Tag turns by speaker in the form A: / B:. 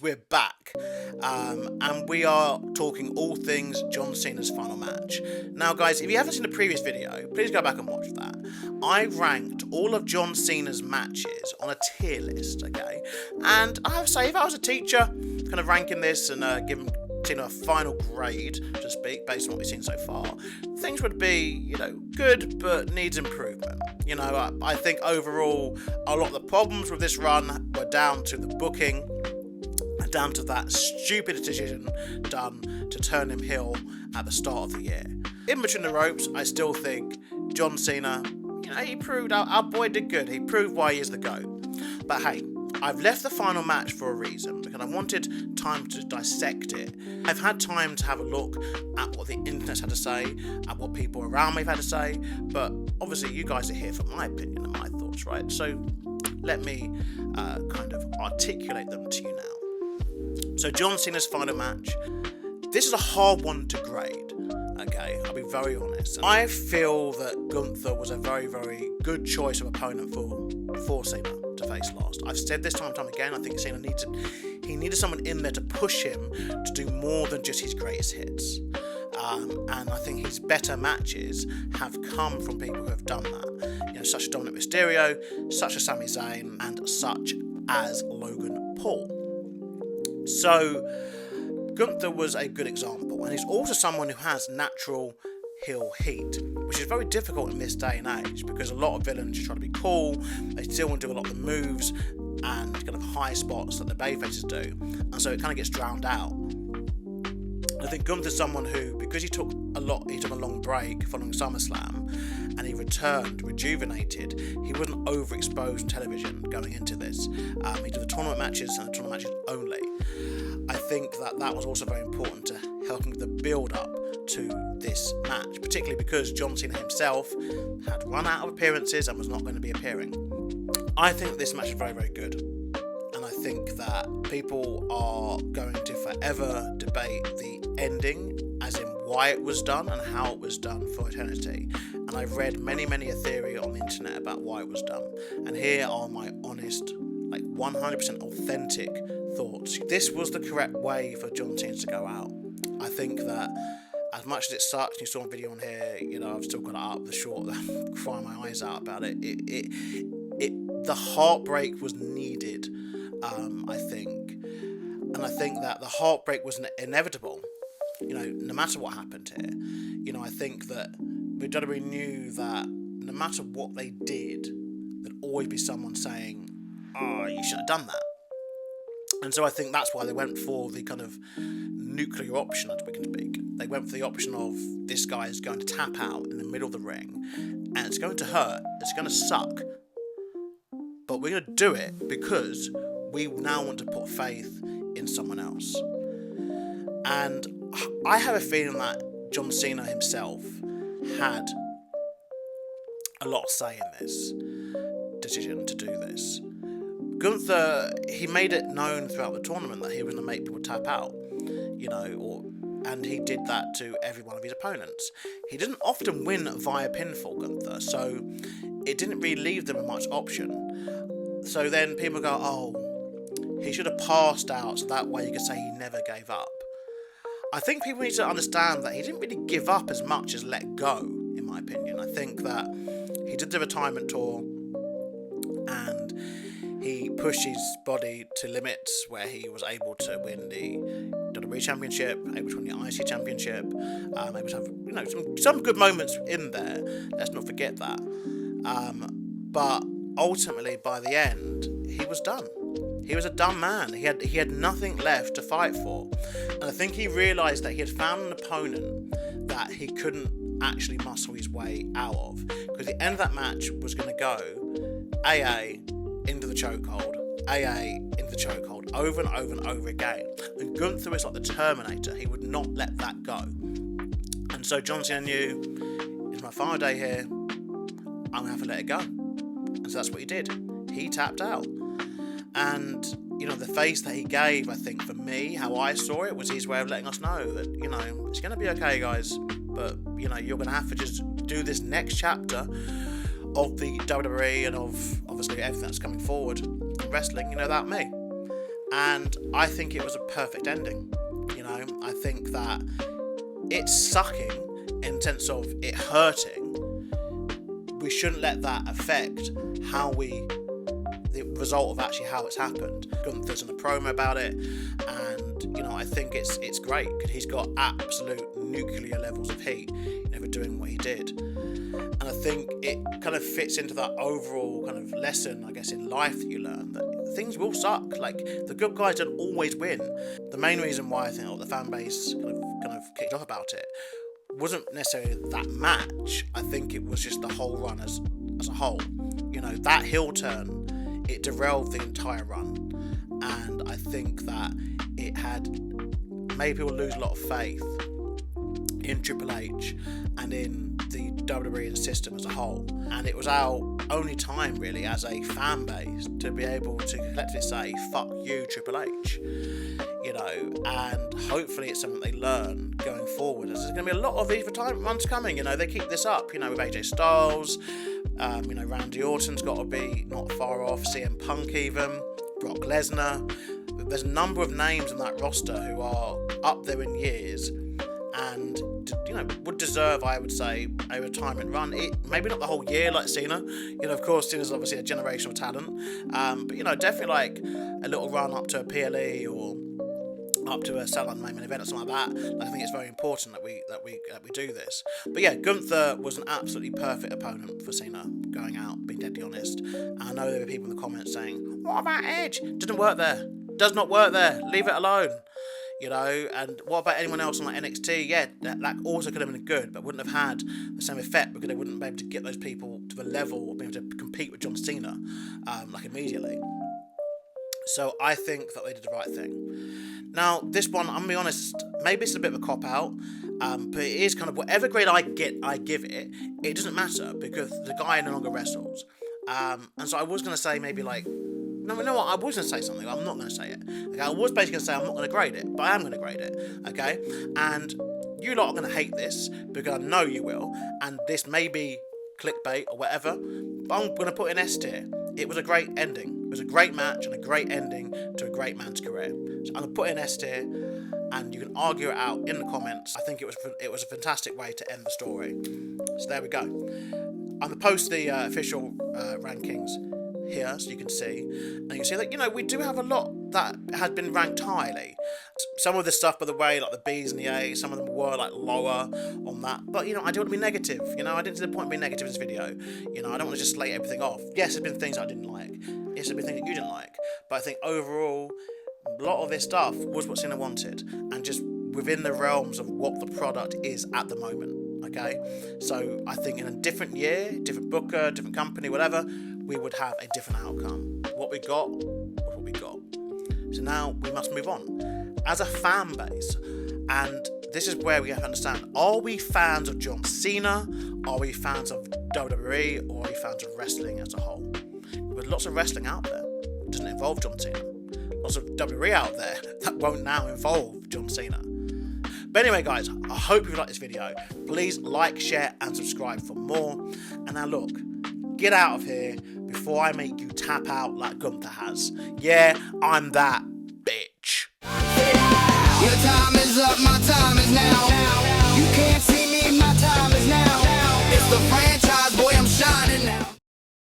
A: we're back. And we are talking all things John Cena's final match. Now, guys, if you haven't seen the previous video, please go back and watch that. I ranked all of John Cena's matches on a tier list, okay? And I have to say, if I was a teacher, kind of ranking this and giving Cena a final grade, so to speak, based on what we've seen so far, things would be, good, but needs improvement. I think overall, a lot of the problems with this run were down to the booking, down to that stupid decision done to turn him heel at the start of the year. In between the ropes, I still think John Cena, he proved, our boy did good. He proved why he is the GOAT. But hey, I've left the final match for a reason, because I wanted time to dissect it. I've had time to have a look at what the internet's had to say, at what people around me have had to say, but obviously you guys are here for my opinion and my thoughts, right? So let me kind of articulate them to you now. So John Cena's final match, this is a hard one to grade, okay? I'll be very honest. I feel that Gunther was a very, very good choice of opponent for Cena to face last. I've said this time and time again, I think Cena needed someone in there to push him to do more than just his greatest hits. And I think his better matches have come from people who have done that. Such as Dominic Mysterio, such as Sami Zayn, and such as Logan Paul. So Gunther was a good example, and he's also someone who has natural heel heat, which is very difficult in this day and age, because a lot of villains just try to be cool, they still want to do a lot of the moves and kind of high spots that the babyfaces do, and so it kind of gets drowned out. I think Gunther's someone who, because he took a long break following SummerSlam, and he returned rejuvenated, he wasn't overexposed on television going into this. He did the tournament matches and the tournament matches only. I think that was also very important to helping the build up to this match, particularly because John Cena himself had run out of appearances and was not going to be appearing. I think this match is very, very good, and I think that people are going to forever debate the ending, as in why it was done and how it was done for eternity. And I've read many a theory on the internet about why it was done, and here are my honest, 100% authentic thoughts. This was the correct way for John Cena to go out. I think that as much as it sucks, you saw a video on here, I've still got it up, the short, crying my eyes out about it. The heartbreak was needed, I think. And I think that the heartbreak was inevitable, no matter what happened here. I think that WWE knew that no matter what they did, there'd always be someone saying, "Oh, you shouldn't have done that." And so I think that's why they went for the kind of nuclear option, as we can speak. They went for the option of this guy is going to tap out in the middle of the ring, and it's going to hurt, it's going to suck, but we're going to do it because we now want to put faith in someone else. And I have a feeling that John Cena himself had a lot of say in this decision to do this. Gunther, he made it known throughout the tournament that he was going to make people tap out, and he did that to every one of his opponents. He didn't often win via pinfall, Gunther, so it didn't really leave them with much option. So then people go, "Oh, he should have passed out, so that way you could say he never gave up." I think people need to understand that he didn't really give up as much as let go, in my opinion. I think that he did the retirement tour, and he pushed his body to limits where he was able to win the WWE Championship, able to win the IC Championship, able to have some good moments in there. Let's not forget that. But ultimately, by the end, he was done. He was a done man. He had nothing left to fight for, and I think he realised that he had found an opponent that he couldn't actually muscle his way out of, because the end of that match was going to go AA into the chokehold, AA into the chokehold, over and over and over again. And Gunther is like the Terminator. He would not let that go. And so John Cena knew, it's my final day here, I'm going to have to let it go. And so that's what he did. He tapped out. And, the face that he gave, I think, for me, how I saw it, was his way of letting us know that, it's going to be okay, guys. But, you're going to have to just do this next chapter of the WWE and of, obviously, everything that's coming forward in wrestling, without me. And I think it was a perfect ending. You know, I think that it's sucking in the sense of it hurting. We shouldn't let that affect the result of actually how it's happened. Gunther's in a promo about it, and you know, I think it's great because he's got absolute nuclear levels of heat, you know, for doing what he did. And I think it kind of fits into that overall kind of lesson, I guess, in life that you learn that things will suck. Like, the good guys don't always win. The main reason why I think the fan base kind of kicked off about it wasn't necessarily that match. I think it was just the whole run as a whole. You know, that heel turn, it derailed the entire run, and I think that it had made people lose a lot of faith in Triple H and in the WWE system as a whole. And it was our only time really as a fan base to be able to collectively say, fuck you, Triple H. You know, and hopefully it's something they learn going forward. There's going to be a lot of these retirement runs coming. You know, they keep this up, you know, with AJ Styles, you know, Randy Orton's got to be not far off, CM Punk even, Brock Lesnar. There's a number of names on that roster who are up there in years and, you know, would deserve, I would say, a retirement run. Maybe not the whole year like Cena. You know, of course, Cena's obviously a generational talent. But, you know, definitely like a little run up to a PLE or up to a Southern main event or something like that. I think it's very important that we do this. But yeah, Gunther was an absolutely perfect opponent for Cena going out, being deadly honest. And I know there were people in the comments saying, what about Edge? Doesn't work there. Does not work there. Leave it alone. You know, and what about anyone else on like NXT? Yeah, that also could have been good, but wouldn't have had the same effect because they wouldn't be able to get those people to the level of being able to compete with John Cena, like immediately. So I think that they did the right thing. Now, this one, I'm going to be honest, maybe it's a bit of a cop-out, but it is kind of whatever grade I give it, it doesn't matter because the guy no longer wrestles. And so I was going to say maybe like, no, what? I was going to say something, I'm not going to say it. Okay, I was basically going to say I'm not going to grade it, but I am going to grade it, okay? And you lot are going to hate this because I know you will, and this may be clickbait or whatever, but I'm going to put in S tier. It was a great ending. It was a great match and a great ending to a great man's career. So I'm going to put in S tier, and you can argue it out in the comments. I think it was a fantastic way to end the story. So there we go. I'm going to post the official rankings here so you can see, and you can see that, you know, we do have a lot that has been ranked highly. Some of the stuff, by the way, like the B's and the A's, some of them were like lower on that, but you know, I don't want to be negative. You know, I didn't see the point of being negative in this video. You know, I don't want to just slate everything off. Yes, there's been things I didn't like, yes, there's been things that you didn't like, but I think overall a lot of this stuff was what Cena wanted, and just within the realms of what the product is at the moment. Okay, so I think in a different year, different booker, different company, whatever, we would have a different outcome. What we got was what we got. So now we must move on. As a fan base, and this is where we have to understand, are we fans of John Cena? Are we fans of WWE? Or are we fans of wrestling as a whole? There's lots of wrestling out there that doesn't involve John Cena. Lots of WWE out there that won't now involve John Cena. But anyway, guys, I hope you liked this video. Please like, share, and subscribe for more. And now look, get out of here before I make you tap out like Gunther has. Yeah, I'm that bitch.
B: Your time is up, my time is now. You can't see me, my time is now. It's the